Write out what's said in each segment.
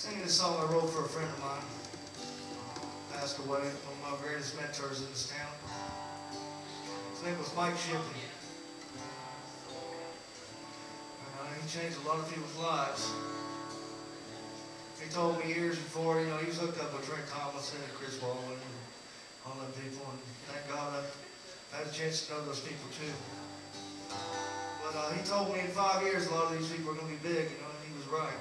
Singing this song I wrote for a friend of mine. Passed away, one of my greatest mentors in this town. His name was Mike Shipley. He changed a lot of people's lives. He told me years before, he was hooked up with Trent Tomlinson and Chris Baldwin and all them people, and thank God I had a chance to know those people too. But he told me in 5 years a lot of these people are going to be big, and he was right.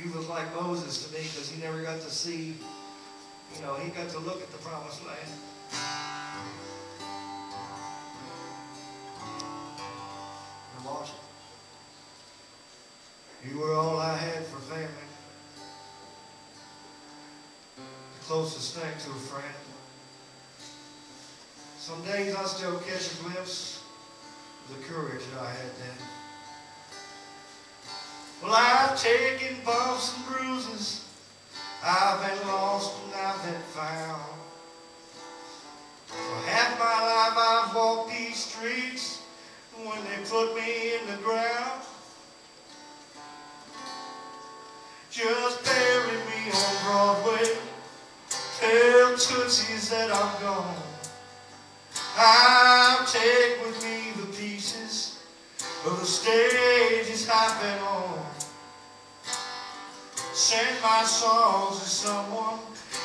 He was like Moses to me because he never got to see, he got to look at the promised land. And watch it. You were all I had for family. The closest thing to a friend. Some days I still catch a glimpse of the courage that I had then. Well, I've taken bumps and bruises. I've been lost and I've been found. For half my life I've walked these streets when they put me in the ground. Just bury me on Broadway. Tell Tootsies that I'm gone. I'll take with me the pieces of the stages I've been on. Send my songs to someone,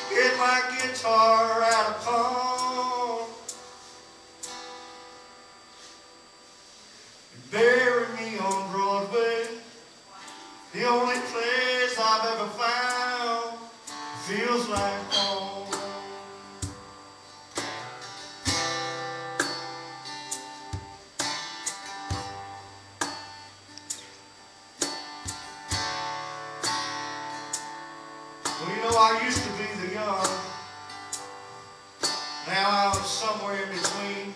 get my guitar out of pawn. Bury me on Broadway, the only place I've ever found feels like home. I used to be the young. Now I'm somewhere in between.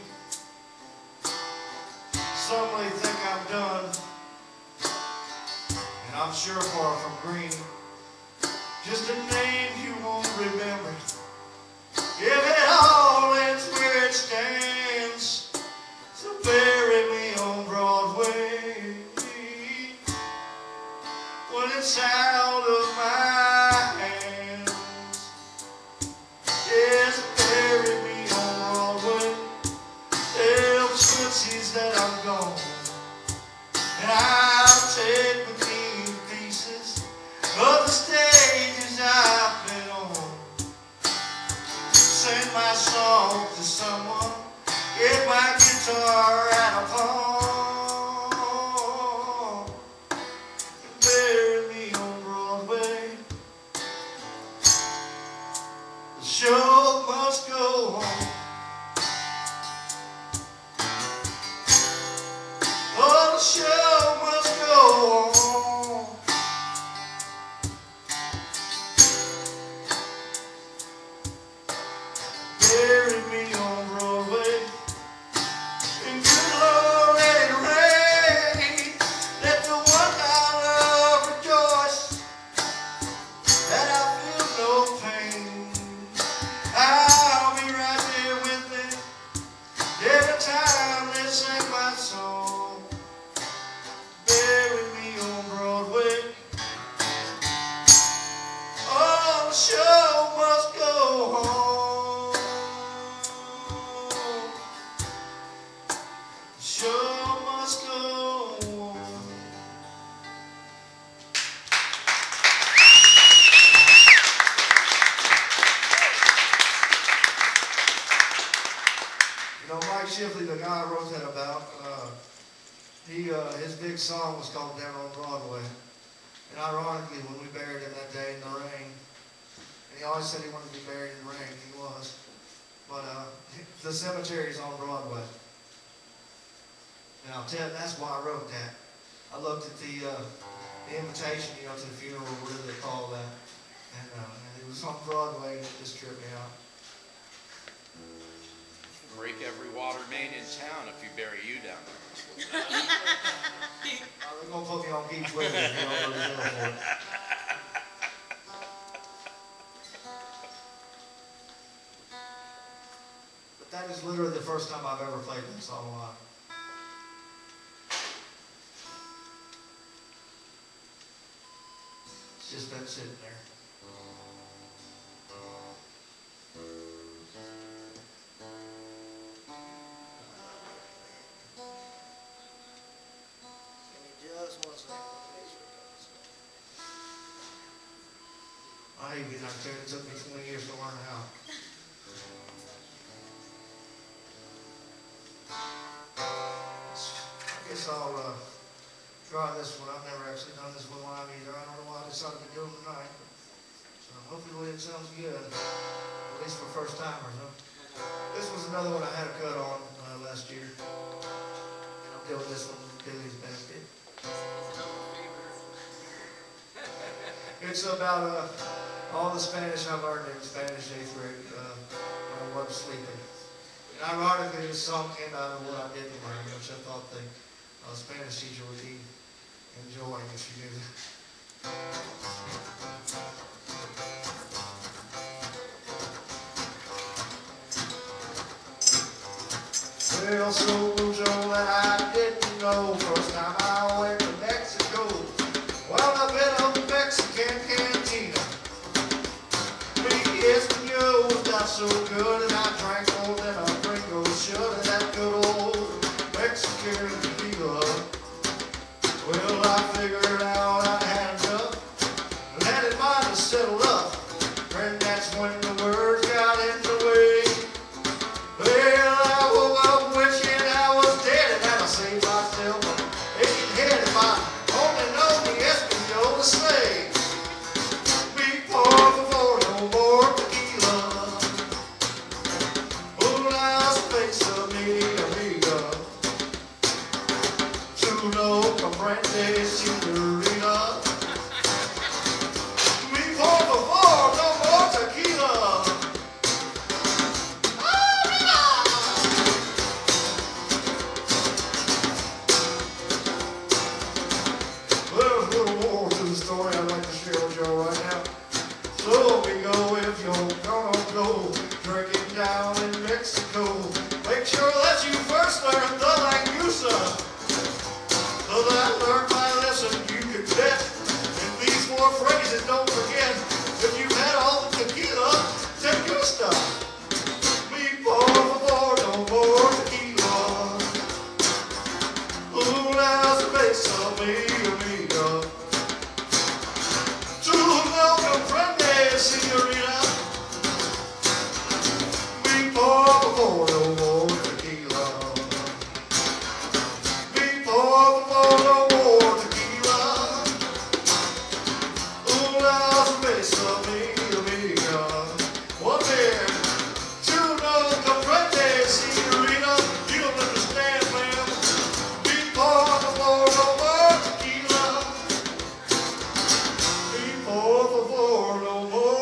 Some may think I'm done, and I'm sure far from green. Just a name you won't remember. If it all ends where it stands, so bury me on Broadway. When it's out of my that I'm gone, and I'll take with me pieces of the stages I've been on. Send my song to someone, get my guitar out of pawn, and bury me on Broadway. The show must go on. The show must go on. Bury me on Broadway. And good Lord, let it rain. Let the one I love rejoice that I feel no pain. I'll be right there with them every time they sing my song. Bury me on Broadway. Oh, the show must go on. The show must go on. Mike Shipley, the guy I wrote that about, his big song was called Down on Broadway. And ironically, when we buried him that day in the rain, and he always said he wanted to be buried in the rain, he was. But the cemetery's on Broadway. And I'll tell you, that's why I wrote that. I looked at the invitation, to the funeral, whatever they call that. And it was on Broadway, and it just tripped me out. Break every water main in town if you bury you down there. They're going to put me on Beach with me if you don't go to jail for it. But that is literally the first time I've ever played that song live. It's just been sitting there. I hate getting out there. It took me 20 years to learn how. I guess I'll try this one. I've never actually done this one live either. I don't know why I decided to do them tonight. So hopefully it sounds good. At least for first timers, huh? This was another one I had a cut on last year. And I'm doing this one for Billy's benefit. It's about all the Spanish I learned in Spanish 8th grade when I wasn't sleeping. And ironically, this song came out of what I didn't learn, which I thought the Spanish teacher would be enjoying if she knew that. Well, so mucho that I didn't know. First time I went to Mexico, wound up in a Mexican cantina. Me Espanol got so good, and I drank more than a gringo should of that good old Mexican tequila. Well, I figured out I had enough, and had in mind to settle up. And that's when the words got in the way. Well, I woke up wishing I was dead, and had to save myself an aching head if I only know the Espanol to say. Me por favor, no more tequila. Una cerveza, mi amiga. Tú no comprendes, señorita. Me por favor, no more tequila. Well, there's a little more to the story I'd like to share with y'all right now. So we go if you're gonna go drinking down in Mexico. Make sure that you first learn the langusa. So that I learned my lesson, you can bet. And these 4 phrases, don't forget. If you've had all the tequila, te gusta. Mi por favor, no more tequila. Una cerveza, mi amiga. Tú no comprendes, señorita. Mi por favor, no more tequila. Mi por favor, no more tequila. Una cerveza, mi amiga. One beer. Tú no comprendes, señorita. You don't understand, ma'am. Mi por favor, no more tequila. Mi por favor, no more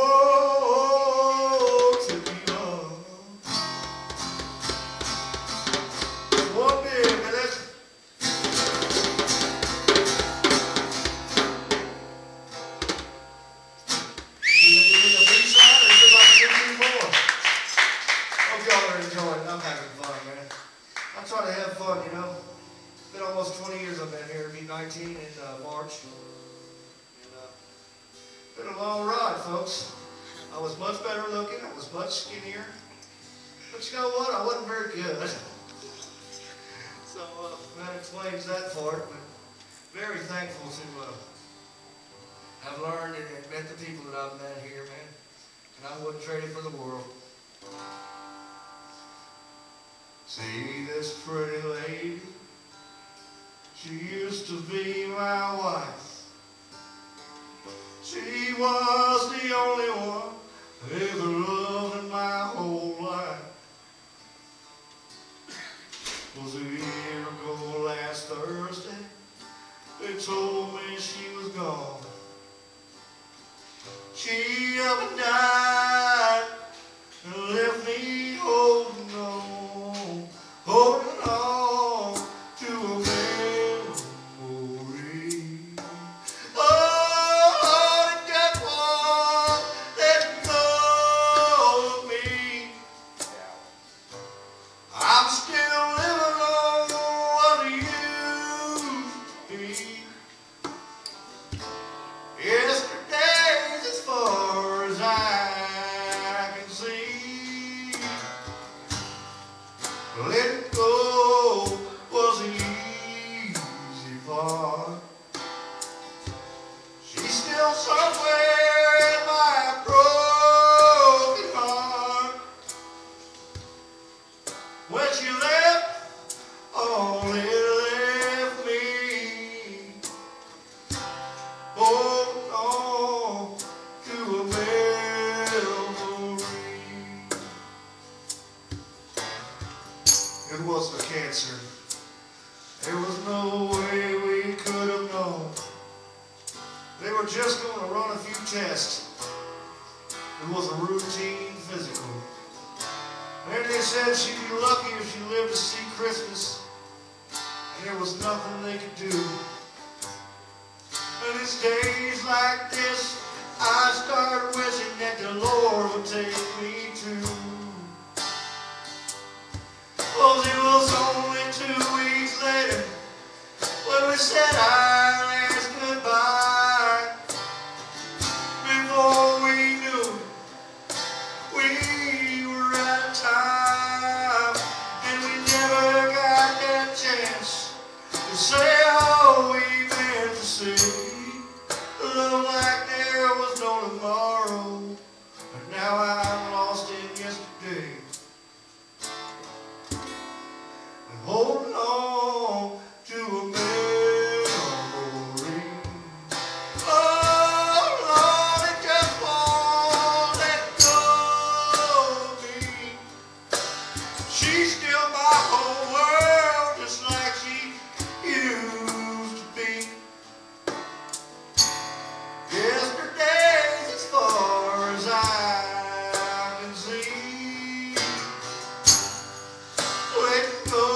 tequila. One beer, man. That's a B-side, or is it like 15 more? Hope y'all are enjoying it. I'm having fun, man. I try to have fun, you know. It's been almost 20 years I've been here. It'll be 19 in March. And been a long ride, folks. I was much better looking. I was much skinnier. But you know what? I wasn't very good. So that explains that part. But very thankful to have learned and met the people that I've met here, man. And I wouldn't trade it for the world. See this pretty lady? She used to be my wife. She was the only one I ever loved in my whole life. Was a year ago last Thursday, they told me she was gone. She up and died and left me holding on to a memory. Oh, it got one let go of me. I'm still living on what it used to be. Letting go was the easy part. She's still somewhere in my broken heart. When she left, all it left me holding on to a memory. It was the cancer. There was no way we could have known. They were just going to run a few tests. It was a routine physical. And they said she'd be lucky if she lived to see Christmas. And there was nothing they could do. And it's days like this I start wishing that the Lord would take me to. Oh, it was only 2 weeks later when we said our last goodbye. Before we knew it, we were out of time, and we never got that chance to say all we meant to say. Love like there was no tomorrow, but now I'm lost in yesterday. And holding on to a memory. Oh Lord, it just won't let go of me. She's still my whole world, just like she used to be. Yesterday's as far as I can see. Letting go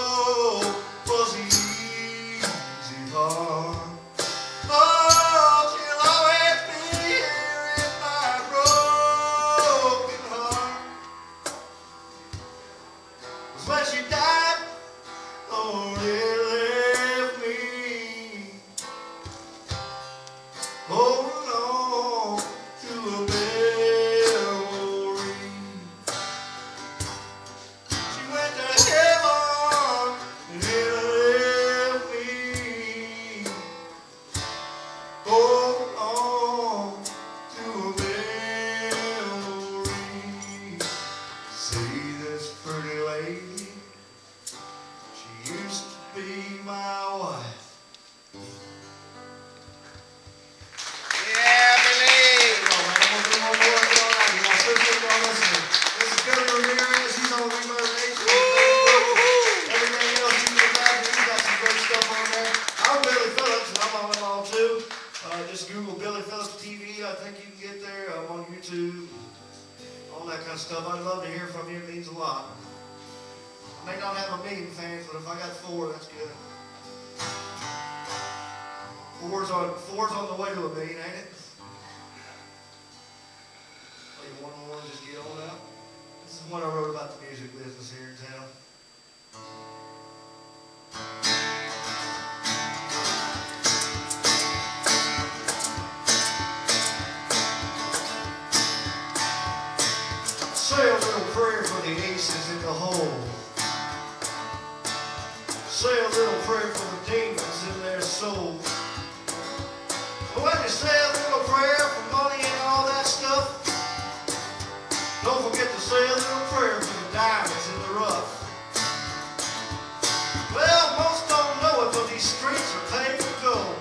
was the easy part. Oh, she'll always be here in my broken heart. 'Cause when she died, oh, it left me holding on to a memory. She went to heaven and it left me holding on to a memory. See this pretty lady, she used to be my wife. Yeah, Billy. Come on, man. I'm gonna do one more. Y'all appreciate y'all listening. This is Billy Ramirez. He's on Reverb Nation. Everything else you can find, we got some great stuff on there. I'm Billy Phillips, and I'm on them all too. Just Google Billy Phillips TV. I think you can get there. I'm on YouTube. All that kind of stuff. I'd love to hear from you. It means a lot. I may not have a million fans, but if I got 4, that's good. Four's on the way to a million, ain't it? Oh, you want more? Just get on out. This is one I wrote about the music business here in town. Say a little prayer for the aces in the hole. Say a little prayer for the demons in their soul. When you say a little prayer for money and all that stuff, don't forget to say a little prayer for the diamonds in the rough. Well, most don't know it, but these streets are paved with gold.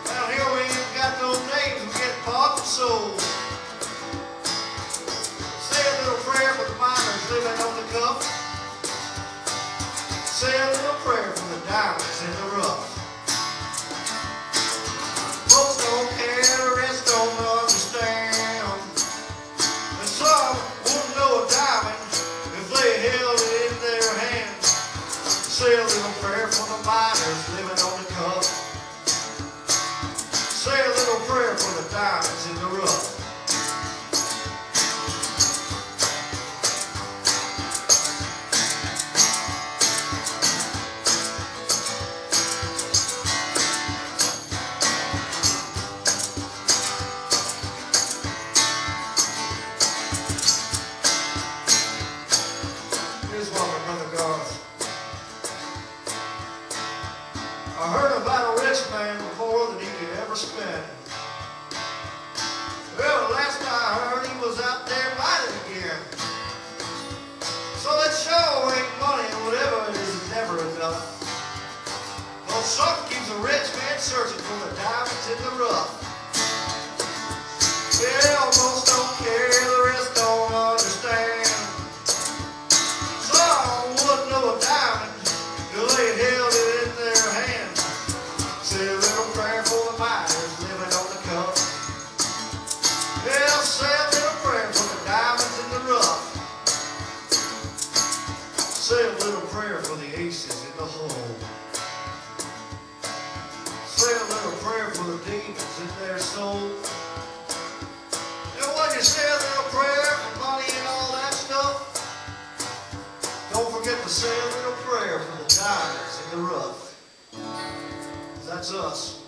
Down here we ain't got no names, we get bought and sold. Say a little prayer for the miners living on the cuff. Say a little prayer for the diamonds in the rough. Folks don't care, the rest don't understand. And some wouldn't know a diamond if they held it in their hands. Say a little prayer for the miners living on the cuff. Say a little prayer for the diamonds in the rough. sucker keeps a rich man searching for the diamonds in the rough. Yeah, most don't care, the rest don't understand. Some wouldn't know a diamond till they held it in their hand. Say a little prayer for the miners living on the cuff. Yeah, say a little prayer for the diamonds in the rough. Say a little prayer for the aces in the hole. Say a little prayer for the demons in their soul. And when you say a little prayer for money and all that stuff, don't forget to say a little prayer for the diamonds in the rough. That's us.